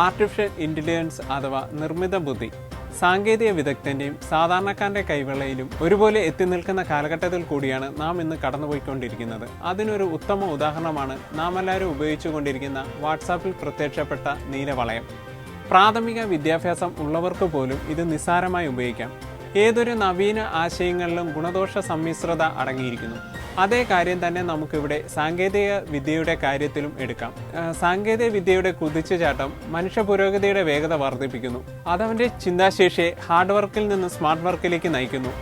Artificial intelligence അഥവാ നിർമ്മിത ബുദ്ധി സാങ്കേതിക വിദഗ്ധന്റെയും സാധാരണക്കാരന്റെ കൈവെള്ളയിലും ഒരുപോലെ എത്തി നിൽക്കുന്ന കാലഘട്ടത്തിൽ കൂടിയാണ് നാം ഇന്ന് കടന്നുപോയിക്കൊണ്ടിരിക്കുന്നത്. അതിനൊരു ഉത്തമ ഉദാഹരണമാണ് നാം എല്ലാവരും ഉപയോഗിച്ചുകൊണ്ടിരിക്കുന്ന വാട്സാപ്പിൽ പ്രത്യക്ഷപ്പെട്ട നീലവളയം. പ്രാഥമിക വിദ്യാഭ്യാസം ഉള്ളവർക്ക് പോലും ഇത് നിസ്സാരമായി ഉപയോഗിക്കാം. ഏതൊരു നവീന ആശയങ്ങളിലും ഗുണദോഷ സമ്മിശ്രത അടങ്ങിയിരിക്കുന്നു. അതേ കാര്യം തന്നെ നമുക്കിവിടെ സാങ്കേതിക വിദ്യയുടെ കാര്യത്തിലും എടുക്കാം. സാങ്കേതിക വിദ്യയുടെ കുതിച്ചുചാട്ടം മനുഷ്യ പുരോഗതിയുടെ വേഗത വർദ്ധിപ്പിക്കുന്നു. അതവന്റെ ചിന്താശേഷിയെ ഹാർഡ് വർക്കിൽ നിന്ന് സ്മാർട്ട് വർക്കിലേക്ക് നയിക്കുന്നു.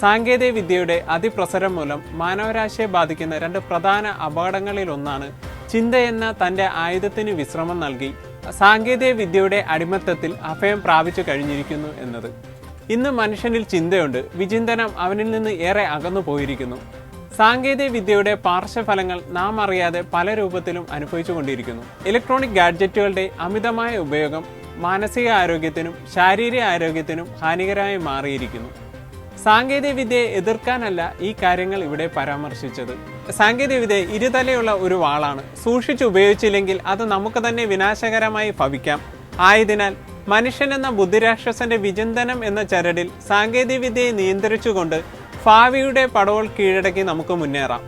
സാങ്കേതിക വിദ്യയുടെ അതിപ്രസരം മൂലം മാനവരാശിയെ ബാധിക്കുന്ന രണ്ട് പ്രധാന അപകടങ്ങളിലൊന്നാണ് ചിന്തയെന്ന തൻ്റെ ആയുധത്തിന് വിശ്രമം നൽകി സാങ്കേതിക വിദ്യയുടെ അടിമത്തത്തിൽ അഭയം പ്രാപിച്ചു കഴിഞ്ഞിരിക്കുന്നു എന്നത്. ഇന്ന് മനുഷ്യനിൽ ചിന്തയുണ്ട്, വിചിന്തനം അവനിൽ നിന്ന് ഏറെ അകന്നു പോയിരിക്കുന്നു. സാങ്കേതിക വിദ്യയുടെ പാർശ്വഫലങ്ങൾ നാം അറിയാതെ പല രൂപത്തിലും അനുഭവിച്ചു കൊണ്ടിരിക്കുന്നു. ഇലക്ട്രോണിക് ഗാഡ്ജറ്റുകളുടെ അമിതമായ ഉപയോഗം മാനസിക ആരോഗ്യത്തിനും ശാരീരിക ആരോഗ്യത്തിനും ഹാനികരമായി മാറിയിരിക്കുന്നു. സാങ്കേതിക വിദ്യയെ എതിർക്കാനല്ല ഈ കാര്യങ്ങൾ ഇവിടെ പരാമർശിച്ചത്. സാങ്കേതിക വിദ്യ ഇരുതലയുള്ള ഒരു വാളാണ്. സൂക്ഷിച്ച് ഉപയോഗിച്ചില്ലെങ്കിൽ അത് നമുക്ക് തന്നെ വിനാശകരമായി ഭവിക്കാം. ആയതിനാൽ മനുഷ്യനെന്ന ബുദ്ധിരാക്ഷസന്റെ വിചിന്തനം എന്ന ചരടിൽ സാങ്കേതിക വിദ്യയെ നിയന്ത്രിച്ചുകൊണ്ട് ഭാവിയുടെ പടവൾ കീഴടക്കി നമുക്ക് മുന്നേറാം.